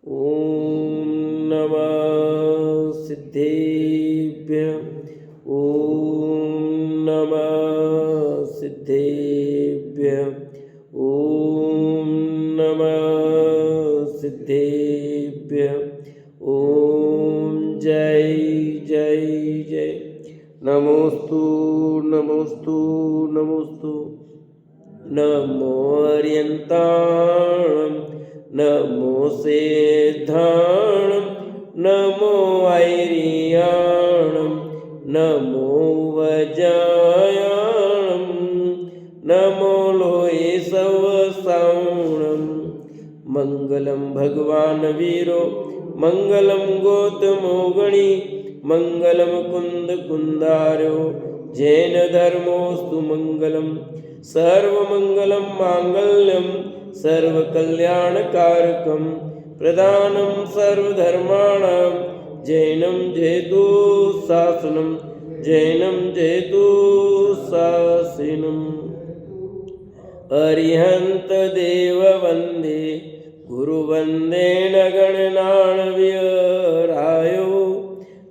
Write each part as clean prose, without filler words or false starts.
ॐ नमः सिद्धेभ्यः। ॐ नमः सिद्धेभ्यः। ॐ नमः सिद्धेभ्यः। ॐ जय जय जय। नमोस्तु नमोस्तु नमोस्तु। नमो अर्यन्ताणं नमो सेद्धाणं नमो ऐरियाणं नमो वजायाणं नमो लोये सवसावणं। मङ्गलं भगवान् वीरो मङ्गलं गौतमो गणी मङ्गलं कुन्दकुन्दारो जैनधर्मोऽस्तु मङ्गलम्। सर्वमङ्गलं माङ्गल्यं सर्वकल्याणकारकं प्रदानं सर्वधर्माणां जैनं जयतु शासनं जैनं जयतु शासनम्। अरिहन्तदेव वन्दे गुरुवन्दे न गणनान्विरायो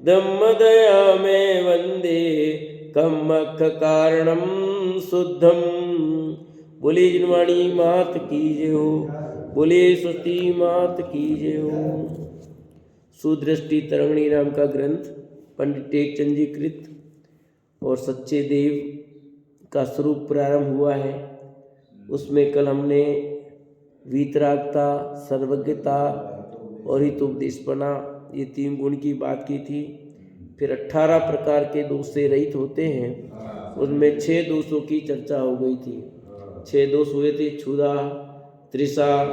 धम्मदया मे वन्दे कम्मखकारणं शुद्धम। बोले जिनवाणी मात की जय हो। बोले स्वस्ति मात की जय हो। सुदृष्टि तरंगिणी नाम का ग्रंथ पंडित टेकचंद जी कृत और सच्चे देव का स्वरूप प्रारंभ हुआ है। उसमें कल हमने वीतरागता, सर्वज्ञता और हितोपदेशपना ये 3 गुण की बात की थी। फिर 18 प्रकार के दोष से रहित होते हैं, उनमें 6 दोषों की चर्चा हो गई थी। 6 दोष हुए थे, क्षुधा, तृषा,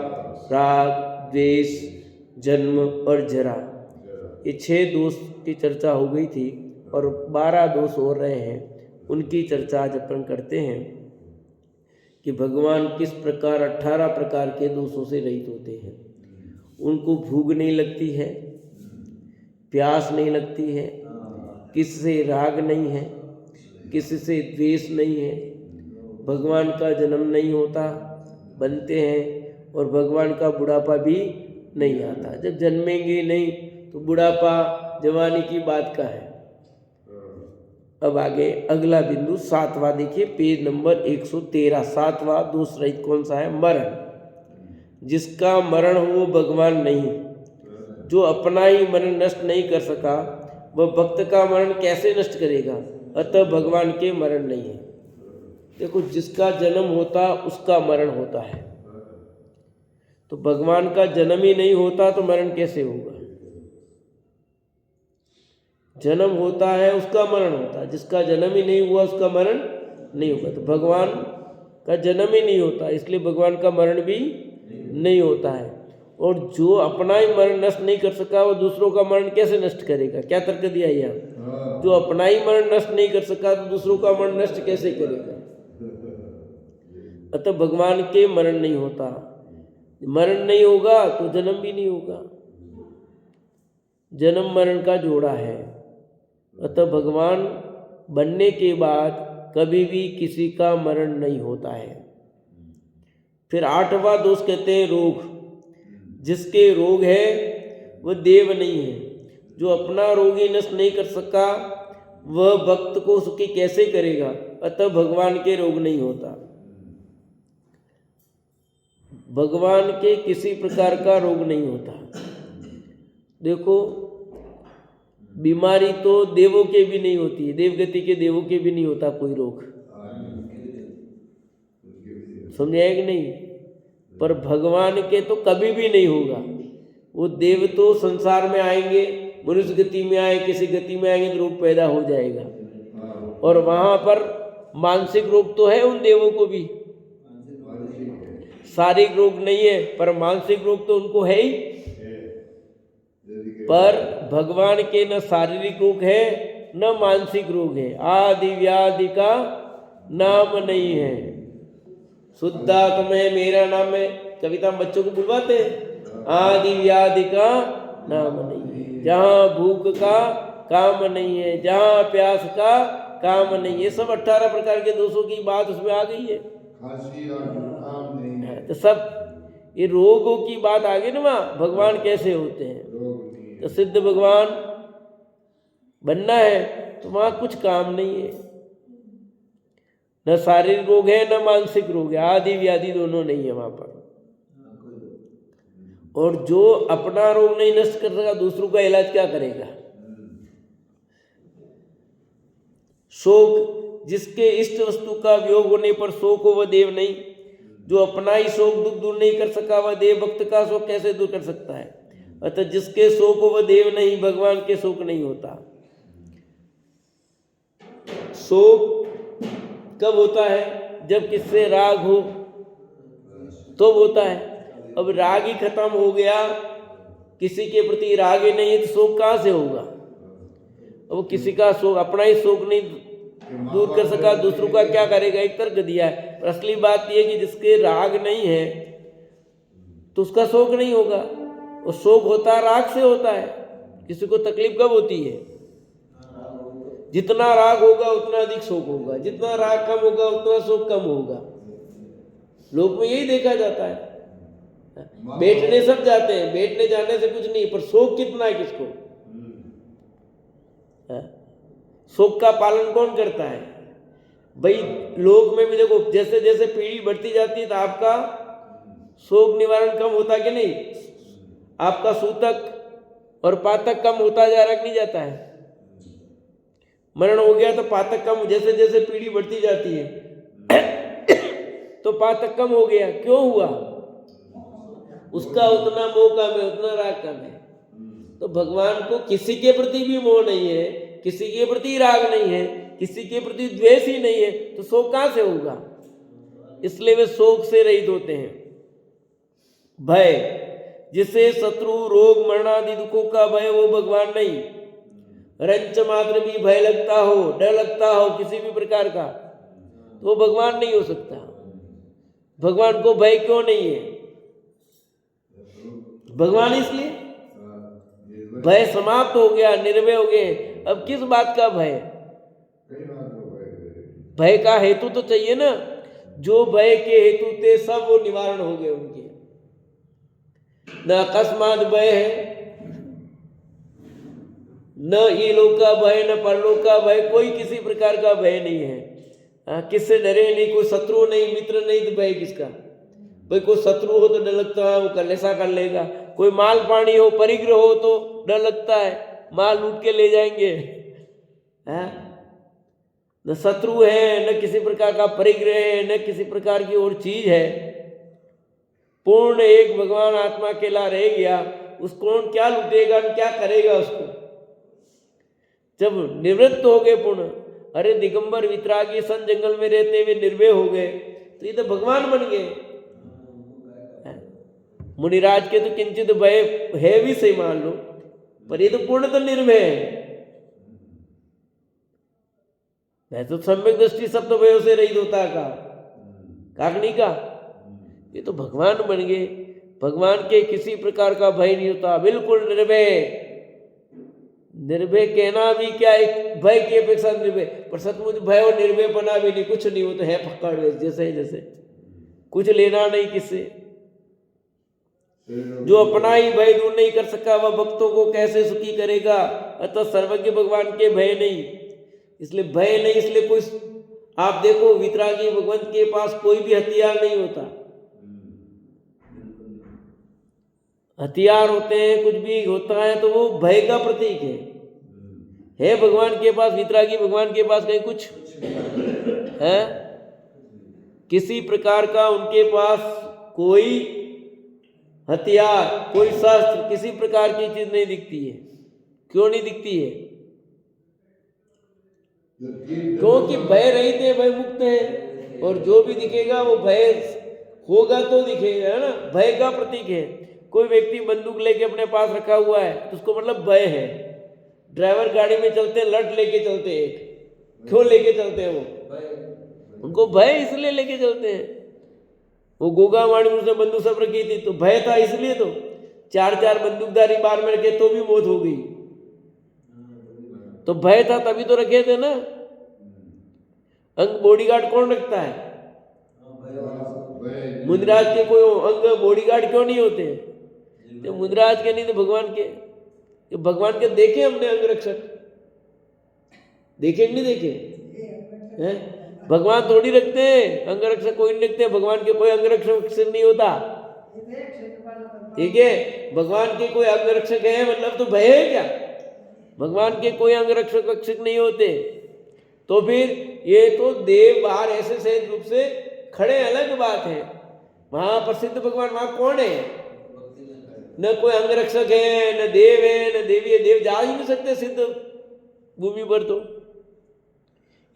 राग, द्वेष, जन्म और जरा। ये 6 दोष की चर्चा हो गई थी और 12 दोष हो रहे हैं, उनकी चर्चा आज अपन करते हैं कि भगवान किस प्रकार 18 प्रकार के दोषों से रहित होते हैं। उनको भूख नहीं लगती है, प्यास नहीं लगती है, किसी से राग नहीं है, किसी से द्वेष नहीं है, भगवान का जन्म नहीं होता, बनते हैं, और भगवान का बुढ़ापा भी नहीं आता। जब जन्मेंगे नहीं तो बुढ़ापा जवानी की बात का है। अब आगे अगला बिंदु 7वां देखिए, पेज नंबर 113। 7वां दोष रहित कौन सा है? मरण। जिसका मरण हो वो भगवान नहीं। जो अपना ही मरण नष्ट नहीं कर सका वह भक्त का मरण कैसे नष्ट करेगा? अतः भगवान के मरण नहीं है। देखो, जिसका जन्म होता उसका मरण होता है, तो भगवान का जन्म ही नहीं होता तो मरण कैसे होगा? जन्म होता है उसका मरण होता है, जिसका जन्म ही नहीं हुआ उसका मरण नहीं होगा। तो भगवान का जन्म ही नहीं होता, इसलिए भगवान का मरण भी नहीं होता है। और जो अपना ही मरण नष्ट नहीं कर सका वो दूसरों का मरण कैसे नष्ट करेगा? क्या तर्क दिया यहाँ? जो अपना ही मरण नष्ट नहीं कर सका तो दूसरों का मरण नष्ट कैसे करेगा? अतः भगवान के मरण नहीं होता। मरण नहीं होगा तो जन्म भी नहीं होगा। जन्म मरण का जोड़ा है। अतः भगवान बनने के बाद कभी भी किसी का मरण नहीं होता है। फिर 8वां दोष कहते हैं रोग। जिसके रोग है वह देव नहीं है। जो अपना रोग ही नष्ट नहीं कर सका वह भक्त को सुखी कैसे करेगा? अतः भगवान के रोग नहीं होता। भगवान के किसी प्रकार का रोग नहीं होता। देखो, बीमारी तो देवों के भी नहीं होती है, देवगति के देवों के भी नहीं होता कोई रोग। समझाया कि नहीं? पर भगवान के तो कभी भी नहीं होगा। वो देव तो संसार में आएंगे, मनुष्य गति में आए, किसी गति में आएंगे तो रोग पैदा हो जाएगा। और वहाँ पर मानसिक रोग तो है उन देवों को भी। शारीरिक रोग नहीं है पर मानसिक रोग तो उनको है ही। पर भगवान के न शारीरिक रोग है न मानसिक रोग है। आदि व्याधि का नाम नहीं है। शुद्धात्मा है मेरा नाम है, कविता बच्चों को बुलवाते हैं। आदि व्याधि का नाम नहीं है। जहाँ भूख का काम नहीं है, जहाँ प्यास का काम नहीं है। ये सब 18 प्रकार के दोषों की बात उसमें आ गई है। तो सब ये रोगों की बात आ गई ना, वहाँ भगवान कैसे होते हैं। तो सिद्ध भगवान बनना है तो वहाँ कुछ काम नहीं है, न शारीरिक रोग है न मानसिक रोग है, आदि व्याधि दोनों नहीं है वहाँ पर। और जो अपना रोग नहीं नष्ट कर सका दूसरों का इलाज क्या करेगा। शोक, जिसके इष्ट वस्तु का वियोग होने पर शोक हो वह देव नहीं, जो अपना ही शोक दुख दूर नहीं कर सका वह देव भक्त का शोक कैसे दूर कर सकता है। अतः जिसके शोक हो वह देव नहीं, भगवान के शोक नहीं होता। शोक कब होता है, जब किससे राग हो तो होता है। अब राग ही खत्म हो गया, किसी के प्रति राग ही नहीं है तो शोक कहाँ से होगा। अब किसी का शोक, अपना ही शोक नहीं दूर कर सका दूसरों का क्या करेगा, एक तर्क दिया है। पर असली बात यह कि जिसके राग नहीं है तो उसका शोक नहीं होगा। और शोक होता राग से होता है। किसी को तकलीफ कब होती है, जितना राग होगा उतना अधिक शोक होगा, जितना राग कम होगा उतना शोक कम होगा। लोक में यही देखा जाता है। बैठने सब जाते हैं, बैठने जाने से कुछ नहीं, पर शोक कितना है किसको। शोक का पालन कौन करता है भाई। लोक में भी देखो, जैसे जैसे पीढ़ी बढ़ती जाती है तो आपका शोक निवारण कम होता कि नहीं। आपका सूतक और पातक कम होता जा रहा नहीं जाता है। मरण हो गया तो पातक कम, जैसे जैसे पीढ़ी बढ़ती जाती है तो पातक कम हो गया। क्यों हुआ, उसका उतना मोह कम है, उतना राग कम है। तो भगवान को किसी के प्रति भी मोह नहीं है, किसी के प्रति राग नहीं है, किसी के प्रति द्वेष ही नहीं है, तो शोक कहां से होगा। इसलिए वे शोक से रहित होते हैं। भय, जिसे शत्रु रोग मरण आदि दुखों का भय, वो भगवान नहीं। रंच मात्र भी भय लगता हो, डर लगता हो किसी भी प्रकार का, तो वो भगवान नहीं हो सकता। भगवान को भय क्यों नहीं है, भगवान इसलिए भय समाप्त हो गया, निर्भय हो गए। अब किस बात का भय, भय का हेतु तो चाहिए ना। जो भय के हेतु थे सब वो निवारण हो गए उनके। न अकस्मात भय है, न इलोक का भय, न परलोक का भय, कोई किसी प्रकार का भय नहीं है। किससे डरे नहीं, कोई शत्रु नहीं, मित्र नहीं, तो भय किसका। भाई कोई शत्रु हो तो डर लगता है, वो कर ऐसा कर लेगा। कोई माल पानी हो, परिग्रह हो तो डर लगता है, माल लूट के ले जाएंगे। न शत्रु है, न किसी प्रकार का परिग्रह है, न किसी प्रकार की और चीज है। पूर्ण एक भगवान आत्मा अकेला रह गया, उसको कौन क्या लूटेगा, क्या करेगा उसको। जब निवृत्त हो गए पूर्ण, अरे दिगंबर वितरागी सन जंगल में रहते हुए निर्भय हो गए, तो ये तो भगवान बन गए। मुनिराज के तो किंचित भय है भी सही मान लो, पर ये तो पूर्ण तो निर्भय है। मैं तो सम्यक दृष्टि सब तो भयों से रहित होता का काकनी का। ये तो भगवान बन गए। भगवान के किसी प्रकार का भय नहीं होता, बिल्कुल निर्भय। निर्भय कहना भी क्या, एक भय की अपेक्षा निर्भय, पर सचमुच भय और निर्भय बना भी नहीं, कुछ नहीं, वो तो है पकड़ जैसे जैसे, कुछ लेना नहीं किससे। जो अपना ही भय दूर नहीं कर सका वह भक्तों को कैसे सुखी करेगा। अतः सर्वज्ञ भगवान के भय नहीं, इसलिए भय नहीं। इसलिए कोई, आप देखो वितरागी भगवंत के पास कोई भी हथियार नहीं होता। हथियार होते हैं, कुछ भी होता है तो वो भय का प्रतीक है भगवान के पास। वितरागी भगवान के पास कहीं कुछ है, किसी प्रकार का उनके पास कोई हथियार, कोई शस्त्र, किसी प्रकार की चीज नहीं दिखती है। क्यों नहीं दिखती है, क्योंकि भय रहित है, भय मुक्त है। और जो भी दिखेगा वो भय होगा तो दिखेगा, है ना, भय का प्रतीक है। कोई व्यक्ति बंदूक लेके अपने पास रखा हुआ है तो उसको मतलब भय है। ड्राइवर गाड़ी में चलते हैं, लट लेके चलते हैं, क्यों लेके चलते हैं, वो उनको भय इसलिए लेके चलते हैं। वो गोगा वाणी उसने बंदूक सब रखी थी तो भय था, इसलिए तो 4-4 बंदूकधारी बार में रखे तो भी मौत हो गई, तो भय था तभी तो रखे थे ना। अंग बॉडीगार्ड कौन रखता है, मुनिराज के कोई अंग बॉडीगार्ड क्यों नहीं होते? तो मुनिराज के नहीं तो भगवान के देखे हमने अंग रक्षक, देखे कि नहीं देखे हैं? भगवान थोड़ी रखते हैं अंग रक्षक, कोई नहीं रखते। भगवान के कोई अंग रक्षक नहीं होता, ठीक है? भगवान के कोई अंग रक्षक है मतलब तो भय है क्या? भगवान के कोई अंग रक्षक नहीं होते। तो फिर ये तो देव बाहर ऐसे सहज रूप से खड़े, अलग बात है। वहां प्रसिद्ध भगवान वहां कौन है? न कोई अंग रक्षक है, न देव है, न देवी है। देव जा ही नहीं सकते सिद्ध भूमि पर। तो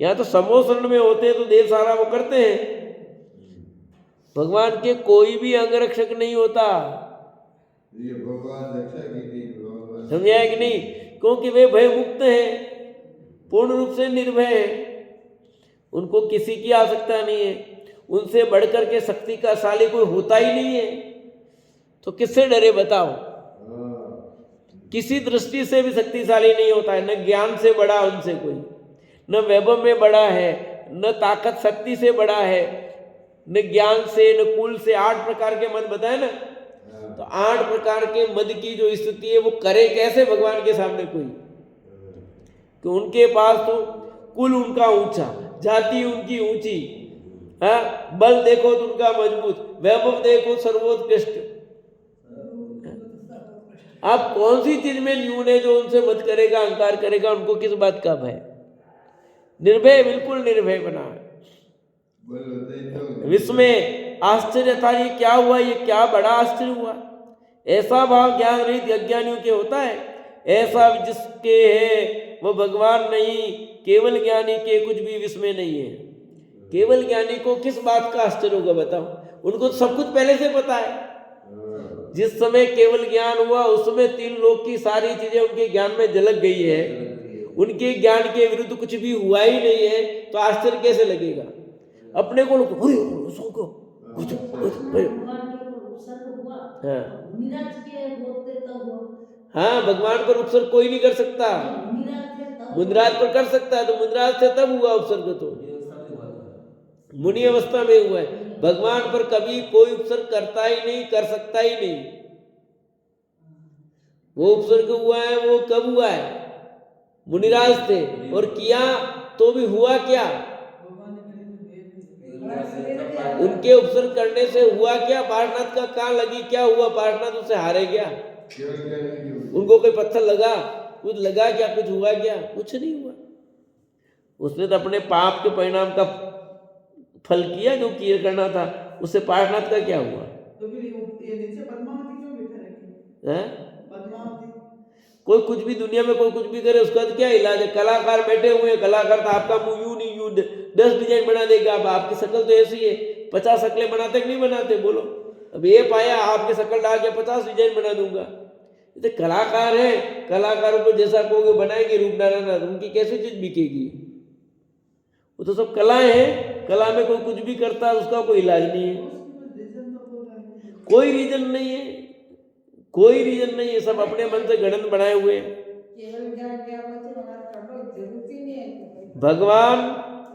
यहाँ तो समोसरण में होते हैं तो देव सारा वो करते हैं। भगवान के कोई भी अंग रक्षक नहीं होता, ये भगवान रक्षक ही नहीं, समझा कि नहीं? क्योंकि वे भय मुक्त है, पूर्ण रूप से निर्भय है, उनको किसी की आवश्यकता नहीं है। उनसे बढ़कर के शक्ति का शाली कोई होता ही नहीं है, तो किससे डरे बताओ? किसी दृष्टि से भी शक्तिशाली नहीं होता है। न ज्ञान से बड़ा उनसे कोई, न वैभव में बड़ा है, न ताकत शक्ति से बड़ा है, न ज्ञान से, न कुल से। 8 प्रकार के मद बताए ना, तो 8 प्रकार के मद की जो स्थिति है वो करे कैसे भगवान के सामने कोई? कि उनके पास तो कुल उनका ऊंचा, जाति उनकी ऊंची, बल देखो तो उनका मजबूत, वैभव देखो सर्वोत्कृष्ट। आप कौन सी चीज में न्यून है जो उनसे मत करेगा, अहंकार करेगा? उनको किस बात का भय? निर्भय, बिल्कुल निर्भय बना है। विश्व में आश्चर्य था, ये क्या हुआ, ये क्या बड़ा आश्चर्य हुआ। ऐसा भाव ज्ञान रहित अज्ञानियों के होता है। ऐसा जिसके है वो भगवान नहीं, केवल ज्ञानी के कुछ भी विस्मय नहीं है। केवल ज्ञानी को किस बात का आश्चर्य होगा बताओ? उनको सब कुछ पहले से पता है। जिस समय केवल ज्ञान हुआ उस समय 3 लोक की सारी चीजें उनके ज्ञान में झलक गई है। उनके ज्ञान के विरुद्ध कुछ भी हुआ ही नहीं है, तो आश्चर्य कैसे लगेगा? अपने को हाँ, भगवान पर उपसर्ग कोई नहीं कर सकता। मुनिराज पर कर सकता है, तो मुनिराज से तब हुआ उपसर्ग, तो मुनि अवस्था में हुआ है। भगवान पर कभी कोई उपसर्ग करता ही नहीं, कर सकता ही नहीं। वो उपसर्ग हुआ है वो कब हुआ है? मुनिराज थे, और किया तो भी हुआ क्या? उनके उपसर्ग करने से हुआ क्या? पार्शनाथ का कान लगी, क्या हुआ? पार्शनाथ उससे हारे गया? उनको कोई पत्थर लगा, कुछ लगा क्या? कुछ हुआ क्या? कुछ नहीं हुआ। उसने तो अपने पाप के परिणाम का फल किया जो किया करना था। उससे पार्शनाथ का क्या हुआ? तो फिर ये नीचे पद्मावती क्यों बिठा रखी है? पद्मावती कोई कुछ भी दुनिया में कोई कुछ भी करे उसका तो क्या इलाज है? कलाकार बैठे हुए हैं, कलाकार तो आपका मुंह यूं नहीं यूं 10 डिजाइन बना देगा। अब आपकी शक्ल तो ऐसी है, 50 शक्लें बनाते कि नहीं बनाते? बोलो। अब ये पाया आपके शक्ल डाल के 50 डिजाइन बना दूंगा। तो कलाकार है, कलाकारों को जैसा कहोगे बनाएंगे रूप नारायण, उनकी कैसी चीज बिकेगी? वो तो सब कलाएं हैं। कला में कोई कुछ भी करता है उसका कोई इलाज नहीं है, कोई रीजन नहीं है, कोई रीजन नहीं है। सब अपने मन से गणन बनाए हुए हैं। भगवान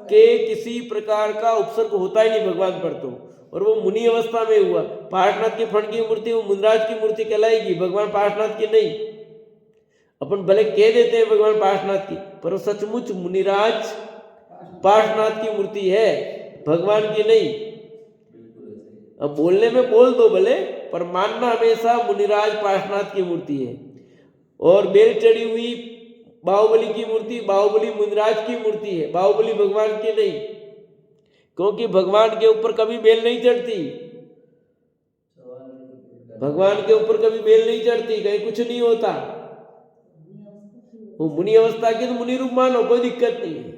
के किसी प्रकार का उपसर्ग होता ही नहीं भगवान पर तो, और वो मुनि अवस्था में हुआ। पार्शनाथ के फण की मूर्ति वो मुनिराज की मूर्ति कहलाएगी, भगवान पार्शनाथ की नहीं। अपन भले कह देते हैं भगवान पार्शनाथ की, पर सचमुच मुनिराज पार्शनाथ की मूर्ति है, भगवान की नहीं। अब बोलने में बोल दो भले, पर मानना हमेशा मुनिराज पार्शनाथ की मूर्ति है। और बेल चढ़ी हुई बाहुबली की मूर्ति, बाहुबली मुनिराज की मूर्ति है, बाहुबली भगवान की नहीं। क्योंकि भगवान के ऊपर कभी बेल नहीं चढ़ती, भगवान के ऊपर कभी बेल नहीं चढ़ती, कहीं कुछ नहीं होता। वो मुनि अवस्था की तो मुनि रूप मानो, कोई दिक्कत नहीं है।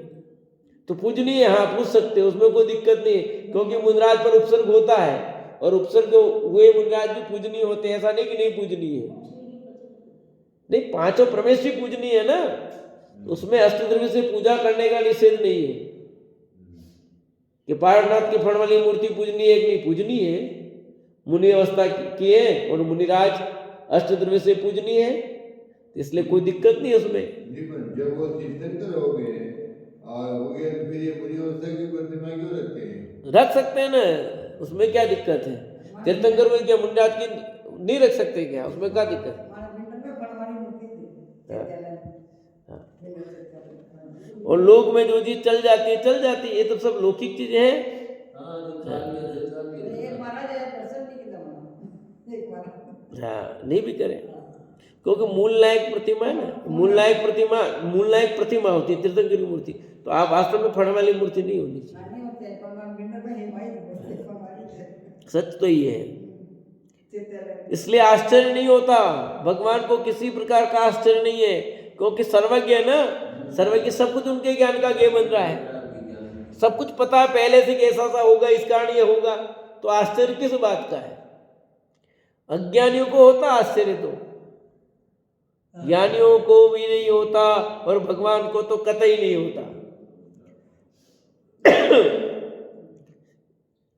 तो पूजनीय है, हाँ पूछ सकते हो, उसमें कोई दिक्कत नहीं है। क्योंकि मुनिराज पर उपसर्ग होता है, और उपसर्ग हुए मुनिराज भी पूजनीय होते हैं। ऐसा नहीं कि नहीं पूजनीय है, नहीं, 5 परमेश्वरी पूजनीय है ना, उसमें अष्टद्रव्य से पूजा करने का निषेध नहीं है। कि पार्शनाथ की फण वाली मूर्ति पूजनीय है कि नहीं? पूजनीय है, मुनि अवस्था की है, और मुनिराज अष्टद्रव्य से पूजनीय है, इसलिए कोई दिक्कत नहीं है उसमें। जब वो तीर्थंकर हो गए और हो गए, फिर ये मुनि अवस्था की प्रतिमा क्यों रखते हैं? रख सकते हैं ना, उसमें क्या दिक्कत है? तीर्थंकर में क्या मुंडात की नहीं रख सकते क्या? उसमें क्या दिक्कत? हाँ, हाँ। और लोक में जो चीज चल जाती है चल जाती है, ये तो सब लौकिक चीजें हैं। हाँ, नहीं भी करें, क्योंकि मूल नायक प्रतिमा है ना, मूल नायक प्रतिमा होती है तीर्थंकर की मूर्ति। तो आप वास्तव में फड़ वाली मूर्ति नहीं होनी चाहिए। सच तो ये है। इसलिए आश्चर्य नहीं होता, भगवान को किसी प्रकार का आश्चर्य नहीं है, क्योंकि सर्वज्ञ है ना, सर्वज्ञ, सब कुछ उनके ज्ञान का ज्ञ बन रहा है, सब कुछ पता है पहले से कि ऐसा सा होगा, इस कारण ये होगा। तो आश्चर्य किस बात का है? अज्ञानियों को होता आश्चर्य, तो ज्ञानियों को भी नहीं होता, और भगवान को तो कतई नहीं होता।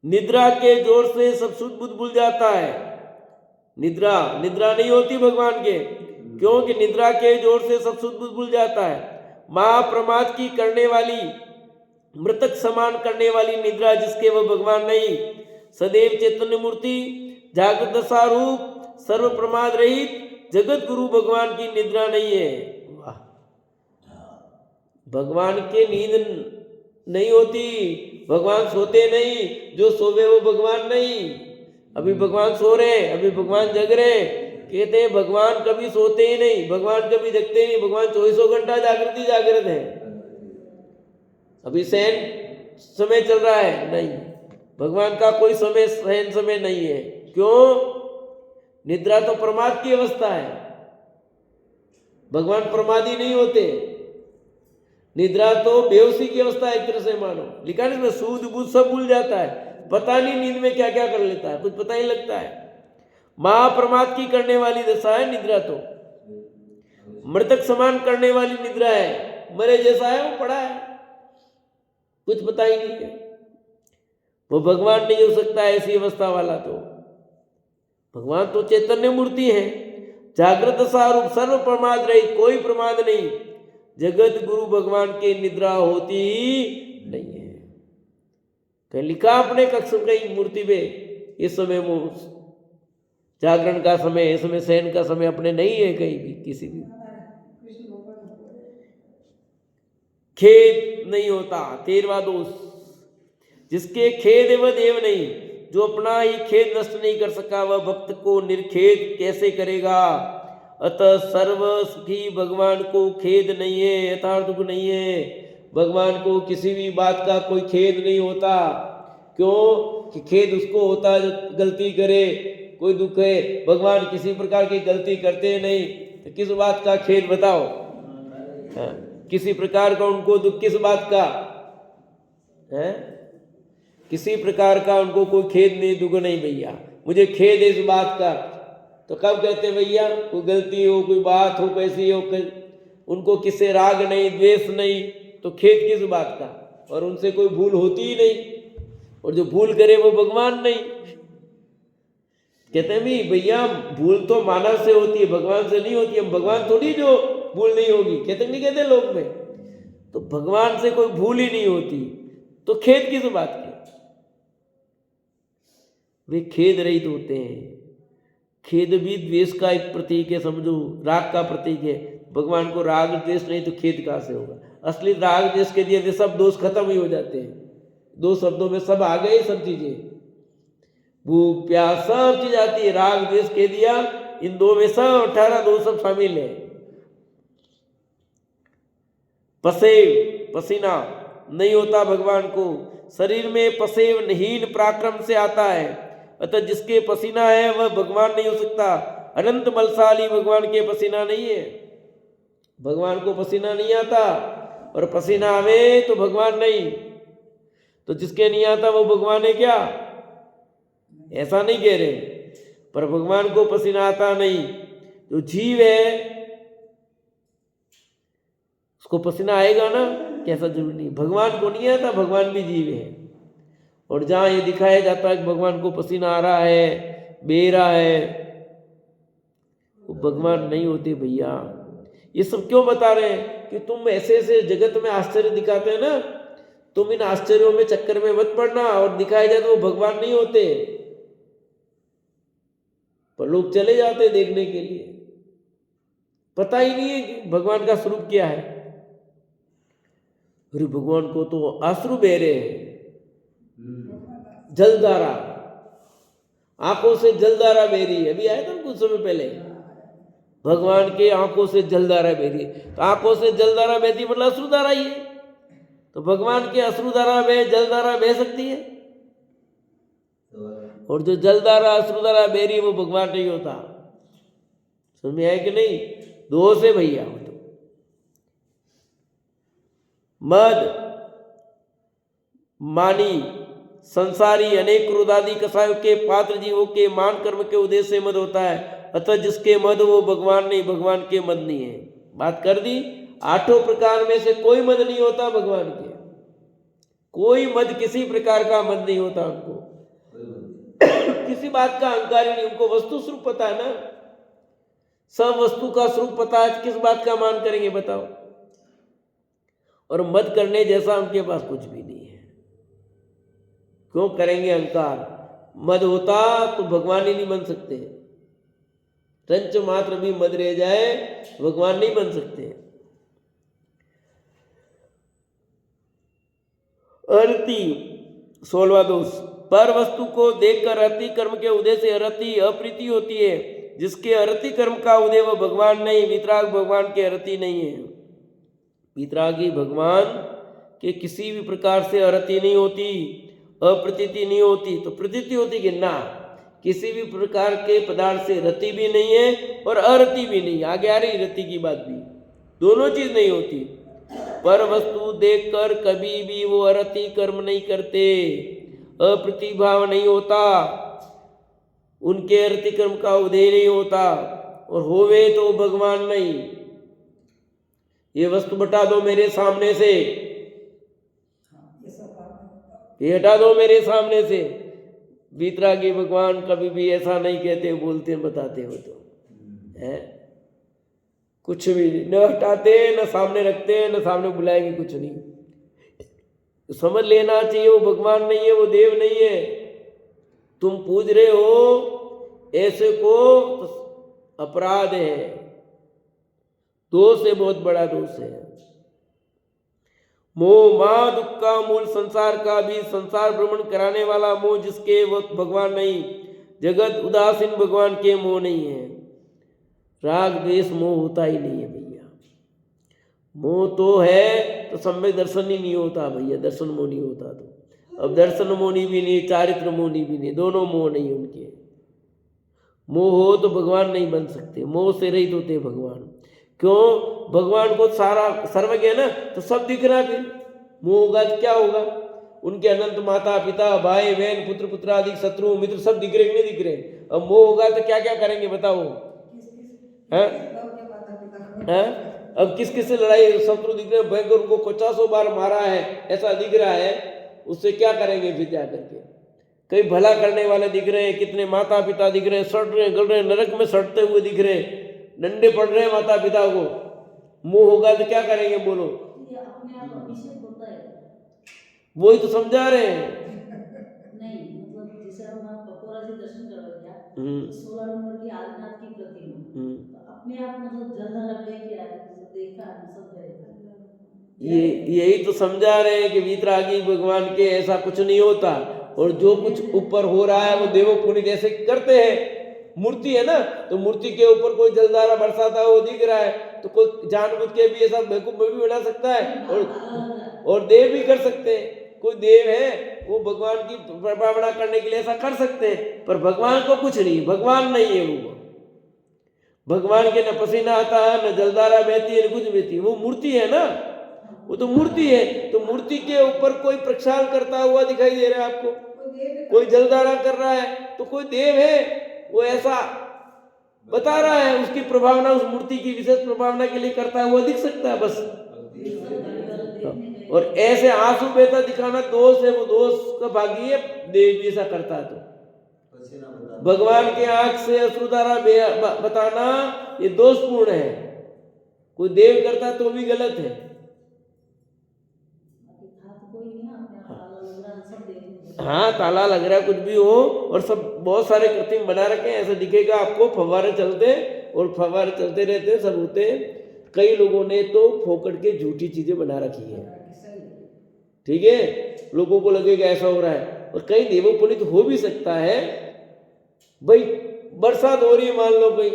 निद्रा के जोर से सब शुद्ध बुद्ध भूल जाता है। निद्रा नहीं होती भगवान के, क्योंकि निद्रा के जोर से सब शुद्ध बुद्ध भूल जाता है। महाप्रमाद की करने वाली, मृतक समान करने वाली निद्रा जिसके वह भगवान नहीं, सदैव चैतन्य मूर्ति, जागृत दशा रूप, सर्व प्रमाद रहित जगत गुरु भगवान की निद्रा नहीं है। वाह, भगवान के नींद नहीं होती, भगवान सोते नहीं, जो सोवे वो भगवान नहीं। अभी भगवान सो रहे हैं, अभी भगवान जग रहे हैं, कहते हैं भगवान कभी सोते ही नहीं, भगवान कभी जगते नहीं, भगवान 24 घंटा जागृत है। अभी शयन समय चल रहा है, नहीं, भगवान का कोई समय शयन समय नहीं है। क्यों? निद्रा तो प्रमाद की अवस्था है, भगवान प्रमादी नहीं होते। निद्रा तो बेहोशी की अवस्था है, एक तरह से मानो। लिखा नहीं, सूद बूझ सब भूल जाता है, पता नहीं नींद में क्या क्या कर लेता है, कुछ पता ही लगता है। महाप्रमाद की करने वाली दशा है निद्रा, तो मृतक समान करने वाली निद्रा है, मरे जैसा है वो पड़ा है, कुछ पता ही नहीं है। वो भगवान नहीं हो सकता ऐसी अवस्था वाला। तो भगवान तो चैतन्य मूर्ति है, जागृत स्वरूप, सर्व प्रमाद रहित, कोई प्रमाद नहीं। जगत गुरु भगवान के निद्रा होती ही नहीं है। कहीं लिखा अपने कक्ष कहीं मूर्ति में इस समय वो जागरण का समय, इस समय शयन का समय अपने नहीं है कहीं भी, किसी भी। खेद नहीं होता, 13वां दोष, जिसके खेद एवं देव नहीं, जो अपना ही खेद नष्ट नहीं कर सका, वह भक्त को निर्खेद कैसे करेगा। अतः सर्व सुखी भगवान को खेद नहीं है, यथार्थ दुख नहीं है। भगवान को किसी भी बात का कोई खेद नहीं होता। क्यों? कि खेद उसको होता है जो गलती करे, कोई दुख है। भगवान किसी प्रकार की गलती करते नहीं, तो किस बात का खेद बताओ? हाँ, किसी प्रकार का उनको दुख किस बात का है? किसी प्रकार का उनको कोई खेद नहीं, दुख नहीं भैया, मुझे खेद है इस बात का। तो कब कहते भैया कोई गलती हो, कोई बात हो, कैसी हो, उनको किससे राग नहीं, द्वेष नहीं, तो खेद किस बात का? और उनसे कोई भूल होती ही नहीं, और जो भूल करे वो भगवान नहीं। कहते हैं भी भैया भूल तो मानव से होती है, भगवान से नहीं होती है। भगवान थोड़ी जो भूल नहीं होगी, कहते नहीं कहते लोग में, तो भगवान से कोई भूल ही नहीं होती, तो खेद किस बात की? वे खेद रहित होते हैं। खेद भी द्वेष का एक प्रतीक है, समझो, राग का प्रतीक है। भगवान को राग द्वेष नहीं तो खेद कहाँ से होगा? असली राग द्वेष के दिए सब दोष खत्म ही हो जाते हैं। 2 शब्दों में सब आ गए, सब चीजें, भूख प्यास सब चीज आती है। राग द्वेष के दिया, इन 2 में सब 18 दोष सब शामिल है। पसेव, पसीना नहीं होता भगवान को, शरीर में पसेव हीन पराक्रम से आता है। अतः जिसके पसीना है वह भगवान नहीं हो सकता। अनंत बलशाली भगवान के पसीना नहीं है। भगवान को पसीना नहीं आता, और पसीना आवे तो भगवान नहीं। तो जिसके नहीं आता वो भगवान है क्या? ऐसा नहीं कह रहे, पर भगवान को पसीना आता नहीं। जो जीव है उसको पसीना आएगा ना, कैसा जरूरी नहीं। भगवान को नहीं आता, भगवान भी जीव है। और जहाँ ये दिखाया जाता है कि भगवान को पसीना आ रहा है, बह रहा है, वो भगवान नहीं होते भैया। ये सब क्यों बता रहे हैं? कि तुम ऐसे ऐसे जगत में आश्चर्य दिखाते हैं ना, तुम इन आश्चर्यों में चक्कर में मत पड़ना, और दिखाए जाए तो वो भगवान नहीं होते, पर लोग चले जाते हैं देखने के लिए, पता ही नहीं है कि भगवान का स्वरूप क्या है। अरे भगवान को तो आंसू बह रहे हैं, जलधारा, आंखों से जलधारा बह रही है। अभी आया था कुछ समय पहले, भगवान के आंखों से जलधारा बह रही है। तो आंखों से जलधारा बहती मतलब अश्रुधारा ही है, तो भगवान के अश्रुधारा में जलधारा बह सकती है, और जो जलधारा अश्रुधारा बह रही है वो भगवान नहीं होता। समझ में आया कि नहीं? दोष है भैया। तो मद मानी संसारी अनेक क्रोधादि कसायों के पात्र जीवों के मान कर्म के उद्देश्य से मद होता है, अतः जिसके मद वो भगवान नहीं, भगवान के मद नहीं है। बात कर दी। आठों प्रकार में से कोई मद नहीं होता भगवान के, कोई मद, किसी प्रकार का मद नहीं होता उनको, किसी बात का अहंकार ही नहीं। उनको वस्तु स्वरूप पता है ना, सब वस्तु का स्वरूप पता है, किस बात का मान करेंगे बताओ। और मद करने जैसा उनके पास कुछ भी नहीं है, क्यों करेंगे अहंकार? मद होता तो भगवान ही नहीं बन सकते, रंच मात्र भी मद रह जाए भगवान नहीं बन सकते। अरति 16वां दोष, पर वस्तु को देखकर अरति कर्म के उदय से अरति अप्रीति होती है। जिसके अरति कर्म का उदय वह भगवान नहीं, वितराग भगवान के अरति नहीं है। वितरागी भगवान के किसी भी प्रकार से अरति नहीं होती, अप्रतीति नहीं होती। तो प्रतीति होती कि ना, किसी भी प्रकार के पदार्थ से रति भी नहीं है और अरति भी नहीं। आगे आ रही रति की बात भी, दोनों चीज नहीं होती। पर वस्तु देखकर कभी भी वो अरति कर्म नहीं करते, अप्रतिभाव नहीं होता, उनके अरति कर्म का उदय नहीं होता, और होवे तो भगवान नहीं। ये वस्तु हटा दो मेरे सामने से, ये हटा दो मेरे सामने से। वितरागी भगवान कभी भी ऐसा नहीं कहते, बोलते बताते हो तो है कुछ भी नहीं, न हटाते, न सामने रखते, न सामने बुलाएंगे, कुछ नहीं। तो समझ लेना चाहिए वो भगवान नहीं है, वो देव नहीं है। तुम पूज रहे हो ऐसे को तो अपराध है, दोष है, बहुत बड़ा दोष है। मोह मां दुख का मूल संसार का भी संसार भ्रमण कराने वाला मोह, जिसके वक्त भगवान नहीं, जगत उदासीन भगवान के मोह नहीं है। राग द्वेष मोह होता ही नहीं है भैया। मोह तो है तो सम्यक दर्शन ही नहीं होता भैया, दर्शन मोह नहीं होता। तो अब दर्शन मोहनी भी नहीं, चारित्र मोहनी भी नहीं, दोनों मोह नहीं उनके। मोह हो तो भगवान नहीं बन सकते, मोह से रहित होते भगवान। क्यों? भगवान को सारा सर्वज्ञ है ना, तो सब दिख रहा है। फिर मोह होगा तो क्या होगा? उनके अनंत माता पिता भाई बहन पुत्र पुत्रादि शत्रु मित्र सब दिख रहे नहीं दिख रहे। अब मोह होगा तो क्या क्या करेंगे बताओ? हैं? अब किस किस से लड़ाई, शत्रु दिख रहे, भयंकर उनको 50 बार मारा है ऐसा दिख रहा है, उससे क्या करेंगे फिर जा करके? कई भला करने वाले दिख रहे हैं, कितने माता पिता दिख रहे हैं, सड़ रहे गल रहे, नरक में सड़ते हुए दिख रहे, डंडे पड़ रहे हैं माता पिता को। मोह होगा तो क्या करेंगे बोलो? अपने आप अभिषेक होता है, वही तो समझा रहे हैं। नहीं मतलब जैसे हम पकोरा जी दर्शन करोगे क्या, तो 16 नंबर की आदिनाथ की प्रतिमा, तो अपने आप मतलब जलना लग गया कि यार देखा सब ये यही तो समझा रहे हैं कि वीतरागी भगवान के ऐसा कुछ नहीं होता, और जो कुछ ऊपर हो रहा है वो देवो पुनीत ऐसे करते हैं। मूर्ति है ना, तो मूर्ति के ऊपर कोई जलधारा बरसाता है वो दिख रहा है, तो कोई जानबूझ के भी ऐसा बेवकूफ भी बना सकता है, और देव भी कर सकते हैं। कोई देव है वो भगवान की प्रभावना करने के लिए ऐसा कर सकते हैं, पर भगवान को कुछ नहीं, भगवान नहीं है वो। भगवान के न पसीना आता है, न जलधारा बहती है, न कुछ बहती है, वो मूर्ति है ना, वो तो मूर्ति है। तो मूर्ति के ऊपर कोई प्रक्षालन करता हुआ दिखाई दे रहा है आपको, कोई जलधारा कर रहा है, तो कोई देव है वो ऐसा बता रहा है, उसकी प्रभावना उस मूर्ति की विशेष प्रभावना के लिए करता हुआ दिख सकता है बस। और ऐसे आंसू बहता दिखाना दोष है, वो दोष का भागी है देव भी ऐसा करता है। तो भगवान के आंख से अश्रुधारा बताना ये दोषपूर्ण है, कोई देव करता तो भी गलत है। कोई नहीं हाँ ताला लग रहा है कुछ भी हो, और सब बहुत सारे कृत्रिम बना रखे हैं, ऐसा दिखेगा आपको फव्वारे चलते और फव्वारे चलते रहते हैं, सब होते हैं। कई लोगों ने तो फोकट के झूठी चीजें बना रखी है, ठीक है, लोगों को लगेगा ऐसा हो रहा है, और कई देवो पुनित हो भी सकता है। भाई बरसात हो रही है मान लो, भाई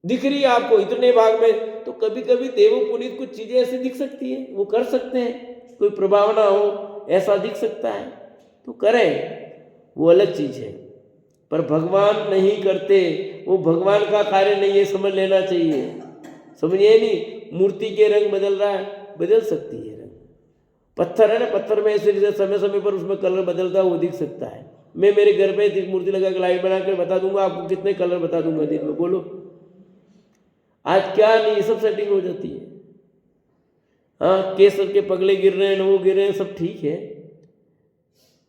दिख रही है आपको इतने भाग में, तो कभी कभी देवो पुनित कुछ चीजें ऐसी दिख सकती है, वो कर सकते हैं, कोई प्रभावना हो ऐसा दिख सकता है तो करें, वो अलग चीज है। पर भगवान नहीं करते, वो भगवान का कार्य नहीं है, समझ लेना चाहिए। समझिए नहीं, मूर्ति के रंग बदल रहा है, बदल सकती है रंग। पत्थर है ना, पत्थर में ऐसे समय समय पर उसमें कलर बदलता है, वो दिख सकता है। मैं मेरे घर पे एक मूर्ति लगा के लाइट बना कर बता दूंगा आपको कितने कलर बता दूंगा दिन में, बोलो आज क्या नहीं, सब सेटिंग हो जाती है। हाँ केसर के पगले गिर रहे हैं, वो गिर रहे हैं, सब ठीक है।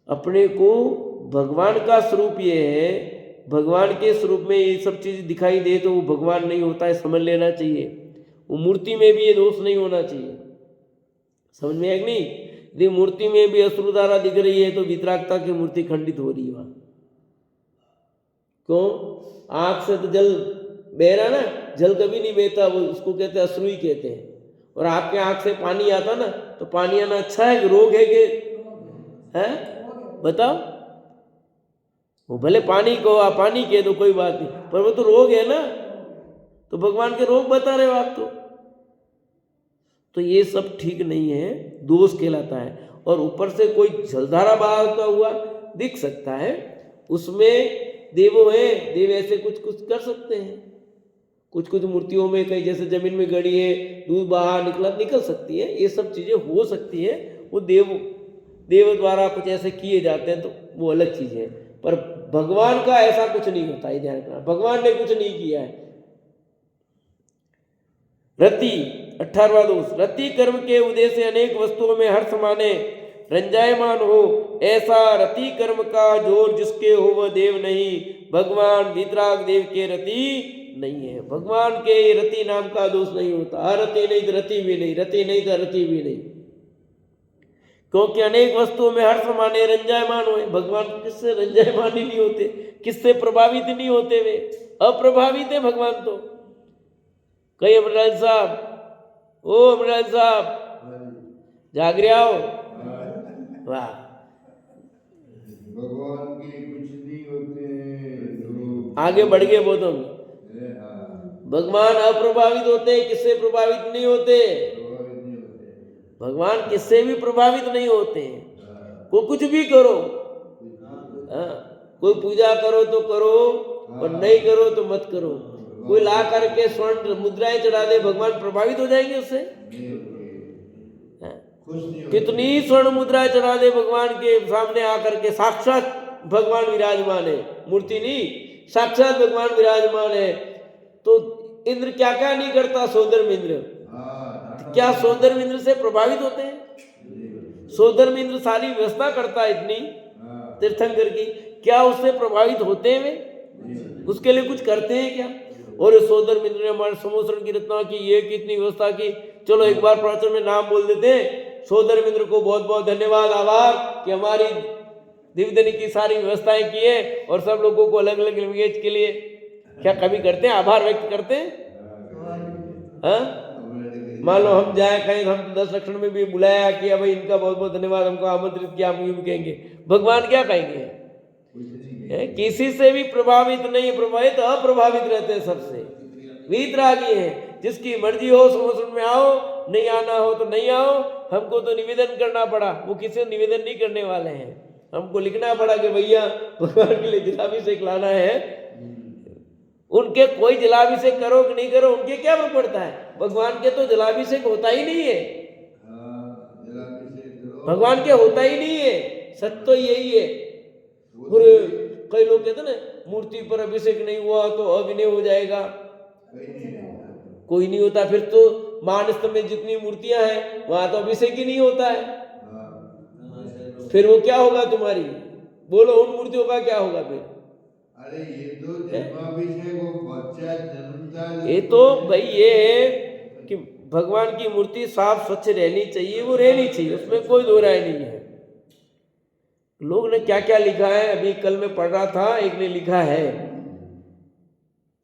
अपने को भगवान का स्वरूप ये है, भगवान के स्वरूप में ये सब चीज दिखाई दे तो वो भगवान नहीं होता है, समझ लेना चाहिए। वो मूर्ति में भी ये दोष नहीं होना चाहिए, समझ में आया कि नहीं। यदि मूर्ति में भी अश्रुधारा दिख रही है तो वितरागता की मूर्ति खंडित हो रही है वहां। क्यों? आंख से तो जल बह रहा ना, जल कभी नहीं बहता, वो उसको कहते हैं अश्रु ही कहते हैं। और आपके आंख से पानी आता ना, तो पानी आना अच्छा है कि रोग है कि है, बताओ। वो भले पानी को आप पानी कह दो कोई बात नहीं, पर वो तो रोग है ना, तो भगवान के रोग बता रहे हो आप तो ये सब ठीक नहीं है, दोष कहलाता है। और ऊपर से कोई जलधारा बहाता हुआ दिख सकता है, उसमें देवो है, देव ऐसे कुछ कुछ कर सकते हैं। कुछ कुछ मूर्तियों में कहीं जैसे जमीन में गड़ी है, दूध बाहर निकल सकती है, ये सब चीजें हो सकती है। वो देव द्वारा कुछ ऐसे किए जाते हैं तो वो अलग चीज है, पर भगवान का ऐसा कुछ नहीं होता है, ध्यान रखना, भगवान ने कुछ नहीं किया है। रति 18वां दोष, रति कर्म के उदय से अनेक वस्तुओं में हर्ष माने रंजायमान हो, ऐसा रति कर्म का जोर जिसके हो वह देव नहीं। भगवान वितराग देव के रति नहीं है, भगवान के रति नाम का दोष नहीं होता। रति नहीं तो रति भी नहीं, रति नहीं तो रति भी नहीं, क्योंकि अनेक वस्तुओं में हर्ष माने रंजायमान हुए। भगवान किससे रंजायमान ही नहीं होते, किससे प्रभावित नहीं होते, वे अप्रभावित है भगवान। तो कई अमराज साहब, ओ अमराज साहब जाग रहे आओ, वाह, भगवान के कुछ नहीं होते जो आगे बढ़ गए वो तुम। भगवान अप्रभावित होते हैं, किससे प्रभावित नहीं होते, भगवान किससे भी प्रभावित नहीं होते हैं। को कुछ भी करो, कोई पूजा करो तो करो, और नहीं करो तो मत करो। कोई ला करके स्वर्ण मुद्राएं चढ़ा दे, भगवान प्रभावित हो जाएंगे उससे? कितनी स्वर्ण मुद्राएं चढ़ा दे भगवान के सामने आकर के, साक्षात भगवान विराजमान है, मूर्ति नहीं, साक्षात भगवान विराजमान है। तो इंद्र क्या क्या नहीं करता, सौंदर्य इंद्र, क्या सौंदर्य इंद्र से प्रभावित होते हैं? सौंदर्य इंद्र सारी व्यवस्था करता है इतनी तीर्थंकर की, क्या उससे प्रभावित होते हैं वे? उसके लिए कुछ करते हैं क्या? और सौंदर्य इंद्र ने हमारे समोसरण की रचना की, ये कितनी व्यवस्था की। चलो एक बार प्रवचन में नाम बोल देते हैं, सौंदर्य इंद्र को बहुत बहुत धन्यवाद, आभार कि हमारी दिव्यदनी की सारी व्यवस्थाएं की है, और सब लोगों को अलग अलग लैंग्वेज के लिए क्या कभी करते हैं, आभार व्यक्त करते हैं? हाँ, मान लो हम जाए कहीं, हम 10 लक्षण में भी बुलाया कि भाई इनका बहुत बहुत धन्यवाद, हमको आमंत्रित किया, हम यूं कहेंगे, भगवान क्या कहेंगे? किसी से भी प्रभावित नहीं, प्रभावित अप्रभावित रहते हैं सबसे, वीतरागी है। जिसकी मर्जी हो समझ में आओ, नहीं आना हो तो नहीं आओ। हमको तो निवेदन करना पड़ा, वो किसी से निवेदन नहीं करने वाले हैं। हमको लिखना पड़ा कि भैया भगवान के लिए जलाभिषेक लाना है। उनके कोई जलाभिषेक करो कि नहीं करो, उनके क्या फर्क पड़ता है? भगवान के तो जलाभिषेक होता ही नहीं है, भगवान के होता ही नहीं है, सत्य तो यही है। और कई लोग कहते ना मूर्ति पर अभिषेक नहीं हुआ तो अभिनय हो जाएगा, कोई नहीं होता। फिर तो मानस में जितनी मूर्तियां हैं वहां तो अभिषेक ही नहीं होता है, फिर वो क्या होगा तुम्हारी? बोलो उन मूर्तियों का क्या होगा फिर? अरे ये तो जन्माभिषेक वो बच्चा जन्मता है, ये तो भाई ये है कि भगवान की मूर्ति साफ स्वच्छ रहनी चाहिए, वो रहनी चाहिए, उसमें कोई दो राय नहीं है। लोग ने क्या क्या लिखा है, अभी कल मैं पढ़ रहा था, एक ने लिखा है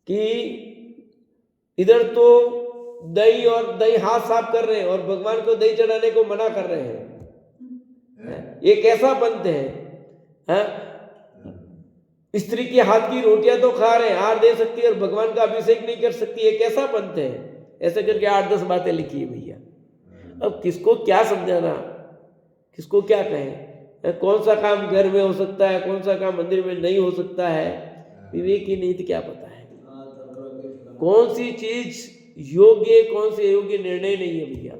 कि इधर तो दही और दही हाथ साफ कर रहे हैं और भगवान को दही चढ़ाने को मना कर रहे हैं। ये कैसा पंथ है? स्त्री के हाथ की रोटियां तो खा रहे हैं, हार दे सकती है और भगवान का अभिषेक नहीं कर सकती, ये कैसा पंथ है? ऐसे करके 8-10 बातें लिखी है भैया। अब किसको क्या समझाना, किसको क्या कहें? कौन सा काम घर में हो सकता है, कौन सा काम मंदिर में नहीं हो सकता है, विवेक की नीति क्या पता है? कौन सी चीज योग्य, कौन से योग्य निर्णय नहीं है भैया।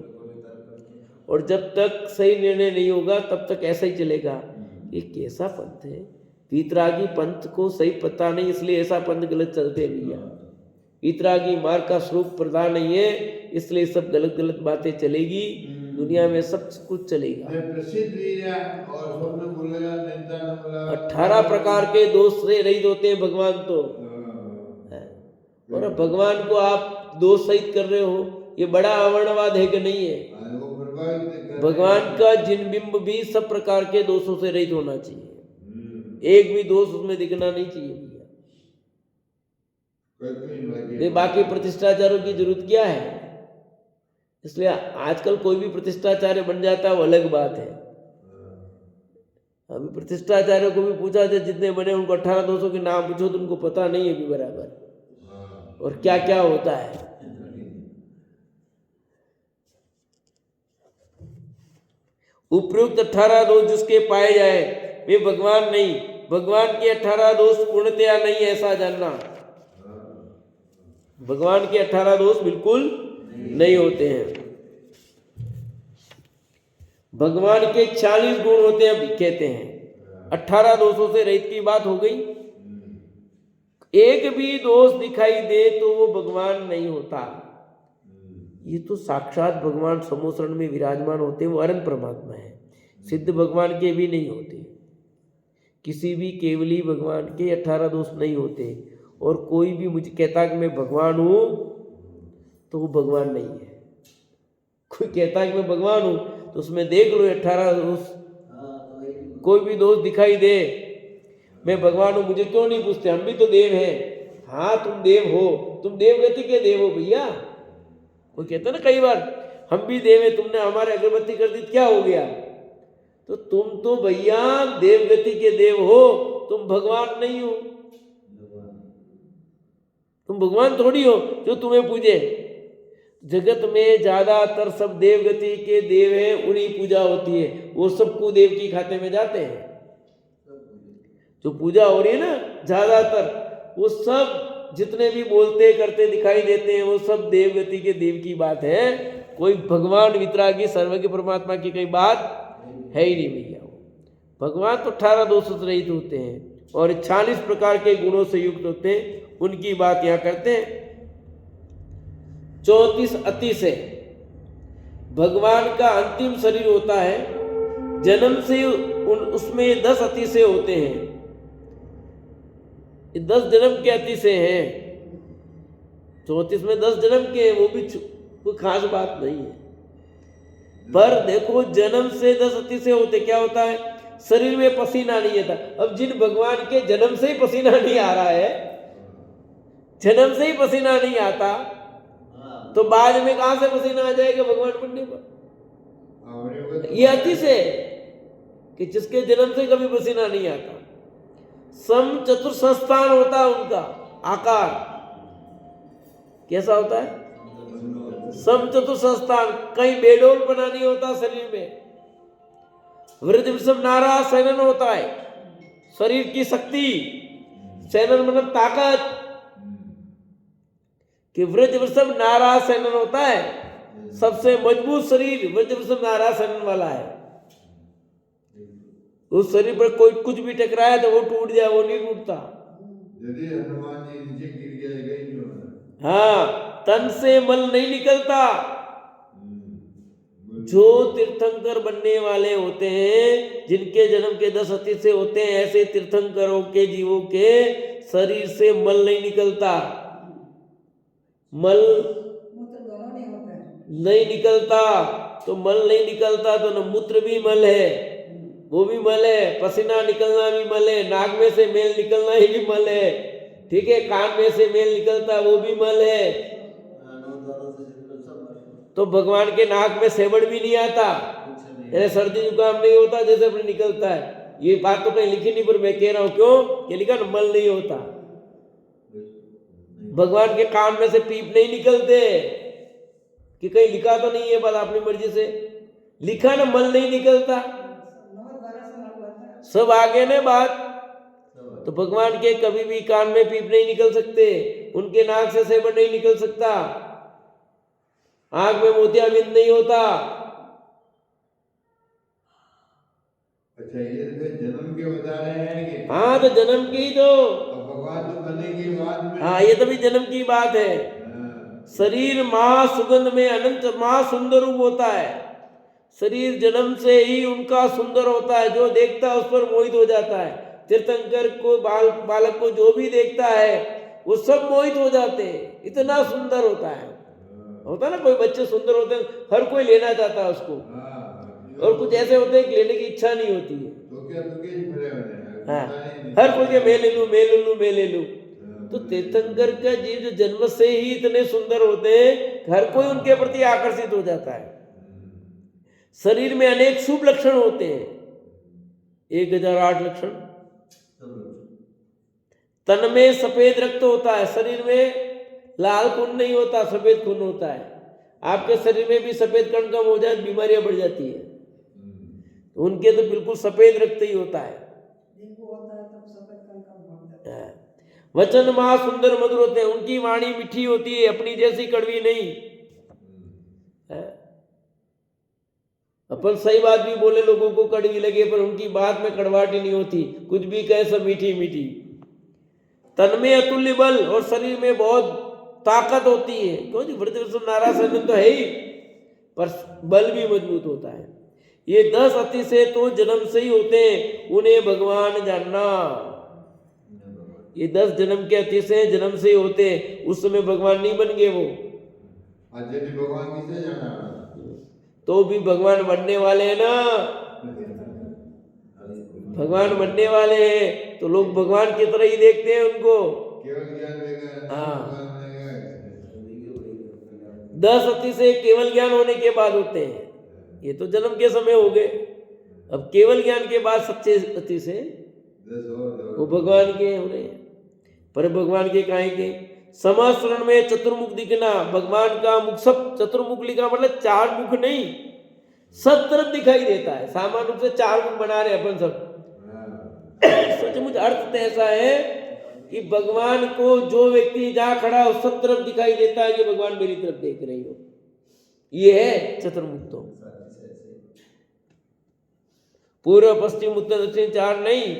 और जब तक सही निर्णय नहीं होगा तब तक ऐसा ही चलेगा। ये कैसा पंथ है? वीतरागी पंथ को सही पता नहीं, इसलिए ऐसा पंथ गलत चलते हैं भैया। वीतरागी मार्ग का स्वरूप प्रधान नहीं है, इसलिए सब गलत गलत बातें चलेगी, दुनिया में सब कुछ चलेगा। प्रसिद्ध और सबने बोलेगा, नेता ने बोला 18 प्रकार के दोष से रहित होते हैं भगवान तो। और भगवान को आप दोष सहित कर रहे हो, ये बड़ा अवर्णवाद है कि नहीं है? भगवान का जिनबिंब भी सब प्रकार के दोषों से रहित होना चाहिए, एक भी दोष उसमें दिखना नहीं चाहिए भैया। बाकी प्रतिष्ठाचारों की जरूरत क्या है? इसलिए आजकल कोई भी प्रतिष्ठाचार्य बन जाता है वो अलग बात है। अभी प्रतिष्ठाचार्यों को भी पूछा जाए, जितने बने उनको 18 दोषों के नाम पूछो तो उनको पता नहीं है भी बराबर, और क्या क्या होता है। उपयुक्त 18 दोष जिसके पाए जाए वे भगवान नहीं, भगवान के 18 दोष पूर्णतया नहीं, ऐसा जानना। भगवान के 18 दोष बिल्कुल नहीं होते हैं। भगवान के 40 गुण होते हैं कहते हैं, 18 दोषों से रहित की बात हो गई। एक भी दोष दिखाई दे तो वो भगवान नहीं होता। ये तो साक्षात भगवान समोसरण में विराजमान होते, वो अनंत परमात्मा है। सिद्ध भगवान के भी नहीं होते, किसी भी केवली भगवान के 18 दोष नहीं होते। और कोई भी मुझे कहता कि मैं भगवान हूं तो वो भगवान नहीं है। कोई कहता है कि मैं भगवान हूं तो उसमें देख लो 18 दोष। कोई भी दोष दिखाई दे, मैं भगवान हूं, मुझे क्यों नहीं पूछते, हम भी तो देव हैं। हाँ तुम देव हो, तुम देवगति के देव हो भैया। कोई कहता ना कई बार हम भी देव हैं, तुमने हमारे अगरबत्ती कर दी क्या हो गया? तो तुम तो भैया देवगति के देव हो, तुम भगवान नहीं हो। तुम भगवान थोड़ी हो जो तुम्हें पूजे। जगत में ज्यादातर सब देवगति के देव हैं, उन्हीं पूजा होती है। वो सब कुदेव की खाते में जाते हैं। जो पूजा हो रही है ना ज्यादातर, वो सब जितने भी बोलते करते दिखाई देते हैं वो सब देवगति के देव की बात है। कोई भगवान वितरागी सर्वज्ञ परमात्मा की कोई बात है ही नहीं भैया। भगवान तो 18 दोषों से रहित होते हैं और 40 प्रकार के गुणों से युक्त होते हैं, उनकी बात यहाँ करते हैं। 34 अति से भगवान का अंतिम शरीर होता है, जन्म से उसमें 10 अति से होते हैं। 10 जन्म के अति से हैं। 34 में 10 जन्म के, वो भी कोई खास बात नहीं है। पर देखो जन्म से 10 अति से होते क्या होता है? शरीर में पसीना नहीं आता। अब जिन भगवान के जन्म से ही पसीना नहीं आ रहा है, जन्म से ही पसीना नहीं आता, तो बाद में कहां से पसीना आ जाएगा भगवान बनने पर? ये अति से कि जिसके जन्म से कभी पसीना नहीं आता। सम चतुर्संस्थान होता है उनका आकार। कैसा होता है? सम चतुर्संस्थान। कहीं बेडोल बना नहीं होता शरीर में। वृद्ध वृषभ नारा सैनन होता है, शरीर की शक्ति। सैनन मतलब ताकत, कि वृद्ध वृषभ नारा सैनन होता है। सबसे मजबूत शरीर वृद्ध वृषभ नारा सैनन वाला है। उस शरीर पर कोई कुछ भी टकराया तो वो टूट जाए, वो नहीं टूटता। यदि हनुमान जी नीचे गिर गया ही नहीं होना। हाँ, तन से मल नहीं निकलता। जो तीर्थंकर बनने वाले होते हैं, जिनके जन्म के 10 अति से होते हैं, ऐसे तीर्थंकरों के जीवों के शरीर से मल नहीं निकलता। मल नहीं निकलता, तो मल नहीं निकलता तो न मूत्र भी मल है। वो भी मल है, पसीना निकलना भी मल है, नाक में से मेल निकलना ही भी मल है, ठीक है, कान में से मेल निकलता वो भी मल है। तो भगवान के नाक में सेवड़ भी नहीं आता, यानी सर्दी जुकाम नहीं होता जैसे अपने निकलता है। ये बात तो कहीं लिखी नहीं, पर मैं कह रहा हूं क्यों, ये लिखा ना मल नहीं होता। भगवान के कान में से पीप नहीं निकलते, कि कहीं लिखा तो नहीं है, बात अपनी मर्जी से लिखा ना, मल नहीं निकलता, सब आगे ने बात। तो भगवान के कभी भी कान में पीप नहीं निकल सकते, उनके नाक से सेवन नहीं निकल सकता, आंख में मोतियाबिंद नहीं होता। अच्छा, ये तो फिर जन्म के बता रहे हैं कि हाँ, तो जन्म की तो भगवान तो बनेंगे बाद में। हाँ, ये तो भी जन्म की बात है। शरीर महा सुगंध में अनंत महा सुंदर रूप होता है। शरीर जन्म से ही उनका सुंदर होता है, जो देखता है उस पर मोहित हो जाता है। तीर्थंकर को बालक को जो भी देखता है वो सब मोहित हो जाते हैं, इतना सुंदर होता है। होता है ना, कोई बच्चे सुंदर होते हैं, हर कोई लेना चाहता है उसको, और कुछ ऐसे होते हैं कि लेने की इच्छा नहीं होती है। हाँ, हर कोई के मैं ले लूं, मैं ले लूं, मैं ले लूं। तो तीर्थंकर का जीव जो जन्म से ही इतने सुंदर होते हैं, हर कोई उनके प्रति आकर्षित हो जाता है। शरीर में अनेक शुभ लक्षण होते हैं, 1008 लक्षण। तन में सफेद रक्त होता है, शरीर में लाल खून नहीं होता, सफेद खून होता है। आपके शरीर में भी सफेद कण कम हो जाए बीमारियां बढ़ जाती है, उनके तो बिल्कुल सफेद रक्त ही होता है। वचन महा सुंदर मधुर होते हैं, उनकी वाणी मीठी होती है, अपनी जैसी कड़वी नहीं। अपन सही बात भी बोले लोगों को कड़वी लगे, पर उनकी बात में कड़वाहट ही नहीं होती, कुछ भी कहे सब मीठी मीठी। तन में अतुल्य बल, और शरीर में बहुत ताकत होती है। क्यों जी, वृद्ध नारायण तो है ही, पर बल भी मजबूत होता है। ये 10 अतिशय तो जन्म से ही होते हैं, उन्हें भगवान जानना। ये 10 जन्म के अतिशय जन्म से ही होते हैं, उस समय भगवान नहीं बन गए वो। भगवान किसे जाना, तो भी भगवान बनने वाले हैं ना, भगवान बनने वाले हैं, तो लोग भगवान की तरह ही देखते हैं उनको। केवल ज्ञान देगा। हाँ, 10 अतिशय केवल ज्ञान होने के बाद होते हैं। ये तो जन्म के समय हो गए, अब केवल ज्ञान के बाद सच्चे अतिशय वो भगवान के हो रहे हैं। पर भगवान के काहे के समाश्रण में चतुर्मुख दिखना, भगवान का मुख सब चतुर्मुख लिखा, मतलब 4 मुख नहीं, सब तरफ दिखाई देता है। सामान्य रूप से 4 मुख बना रहे अपन सब, सचमुच अर्थ ऐसा है कि भगवान को जो व्यक्ति जहां खड़ा हो सब तरफ दिखाई देता है कि भगवान मेरी तरफ देख रही हो। ये है चतुर्मुख। तो पूर्व पश्चिम उत्तर दक्षिण 4 नहीं,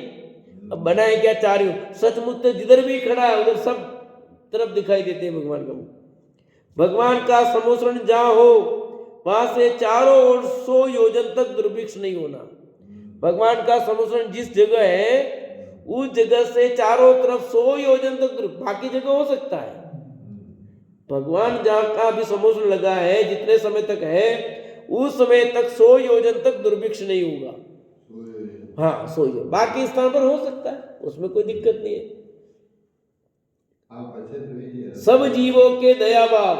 अब बनाए क्या 4 ही। सचमुच तो जिधर भी खड़ा है उधर सब तरफ दिखाई देते हैं भगवान का मुख। भगवान का समोसरण जहां हो वहां से चारों ओर 100 योजन तक दुर्भिक्ष नहीं होना। भगवान का समोसरण जिस जगह है उस जगह से चारों तरफ 100 योजन तक, बाकी जगह हो सकता है, भगवान जहां का भी समोसरण लगा है जितने समय तक है उस समय तक 100 योजन तक दुर्भिक्ष नहीं होगा। हाँ, 100 योजन, बाकी स्थान पर हो सकता है, उसमें कोई दिक्कत नहीं है। सब जीवों के दया भाव,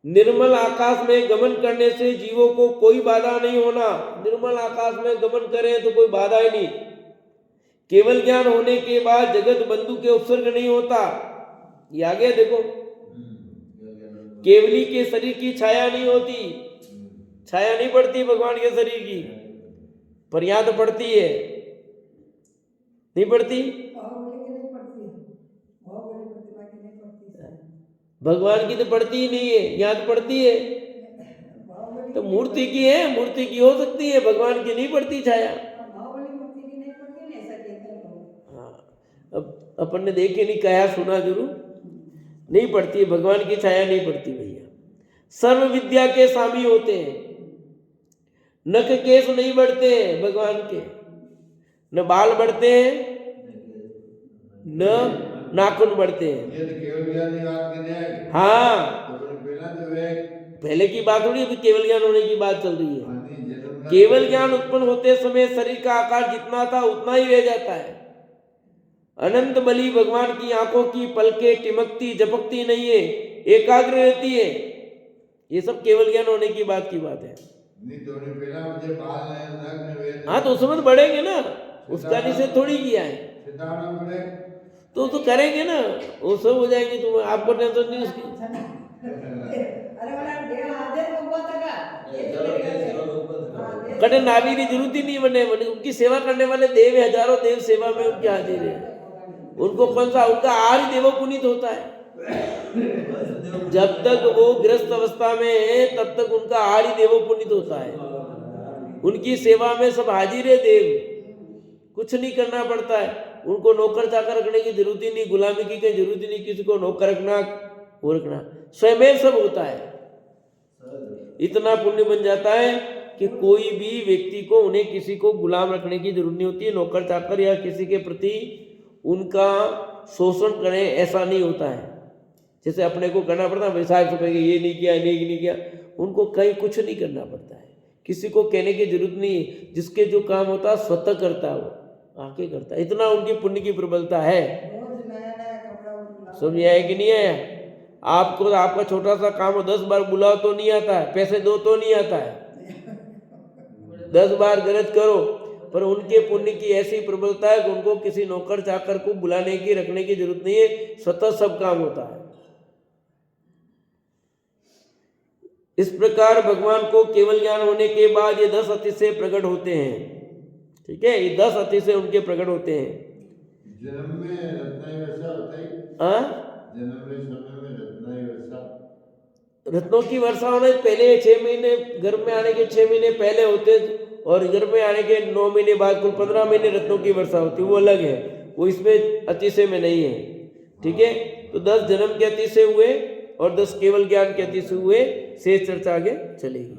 निर्मल आकाश में गमन करने से जीवों को कोई बाधा नहीं होना। निर्मल आकाश में गमन करें तो कोई बाधा ही नहीं। केवल ज्ञान होने के बाद जगत बंधु के उपसर्ग नहीं होता। ये आगे देखो, केवली के शरीर की छाया नहीं होती, छाया नहीं पड़ती भगवान के शरीर की, पर यहां तो पड़ती है, नहीं पड़ती। भगवान की तो पड़ती ही नहीं है, यहाँ तो पड़ती है। तो मूर्ति की है, मूर्ति की हो सकती है, भगवान की नहीं पड़ती छाया। हाँ, अब अपन ने देखी नहीं, कहा सुना जरूर, नहीं पड़ती है भगवान की छाया, नहीं पड़ती भैया। सर्व विद्या के स्वामी होते हैं, नख केस नहीं बढ़ते हैं भगवान के, न बाल बढ़ते हैं न नाखून बढ़ते हैं। हाँ, पहले की बात थोड़ी, अभी केवल ज्ञान होने की बात चल रही है। केवल ज्ञान उत्पन्न होते समय शरीर का आकार जितना था उतना ही रह जाता है। अनंत बली भगवान की आंखों की पलकें टिमकती झपकती नहीं है, एकाग्र रहती है। ये सब केवल ज्ञान होने की बात है। नहीं तो नहीं पहला मुझे बाल नख ने वेद हाँ तो उसमें तो बढ़ेंगे ना, उसका निषेध थोड़ी किया है, सिद्धांत बड़े तो करेंगे ना, वो सब हो जाएंगे। तुम आपको टेंशन नहीं उसकी। अरे वाला देव हाजिर को हुआ था कटे नाभि की जरूरत ही नहीं बने, उनकी सेवा करने वाले देव हजारों देव सेवा में उनके हाजिर है। उनको कौन सा, उनका आहार ही देवो पुनीत होता है। जब तक वो गृहस्थ अवस्था में है तब तक उनका आहार ही देवो पुनीत होता है। उनकी सेवा में सब हाजिर है देव, कुछ नहीं करना पड़ता है। उनको नौकर चाकर रखने की जरूरत ही नहीं, गुलामी की जरूरत ही नहीं, किसी को नौकर रखना वो रखना, स्वयं सब होता है। इतना पुण्य बन जाता है कि कोई भी व्यक्ति को, उन्हें किसी को गुलाम रखने की जरूरत नहीं होती है, नौकर चाकर या किसी के प्रति उनका शोषण करें ऐसा नहीं होता है। जैसे अपने को करना पड़ता है, भाई साहब सुबह ये नहीं किया, नहीं किया, उनको कहीं कुछ नहीं करना पड़ता है, किसी को कहने की जरूरत नहीं है। जिसके जो काम होता है स्वतः करता है, वो आके करता है। इतना उनकी पुण्य की प्रबलता है। समझ आया कि नहीं आया? आपको आपका छोटा सा काम हो, 10 बार बुलाओ तो नहीं आता है, पैसे दो तो नहीं आता है, 10 बार गलत करो, पर उनके पुण्य की ऐसी प्रबलता है कि उनको किसी नौकर चाकर को बुलाने की रखने की जरूरत नहीं है, स्वतः सब काम होता है। इस प्रकार भगवान को केवल ज्ञान होने के बाद ये 10 अतिशय प्रकट होते हैं। ठीक है, ये 10 अतिशय उनके प्रकट होते हैं। जन्म में रत्ना वैसा होता है, जन्म में समय में रत्ना वैसा, रत्नों की वर्षा होने पहले 6 महीने, गर्भ में आने के 6 महीने पहले होते, और गर्भ में आने के 9 महीने बाद कुल 15 महीने रत्नों की वर्षा होती है, वो अलग है, वो इसमें अतिशय में नहीं है। ठीक है, तो 10 जन्म के अतिशय हुए और 10 केवल ज्ञान के अतिशय हुए। शेष चर्चा आगे चलेगी।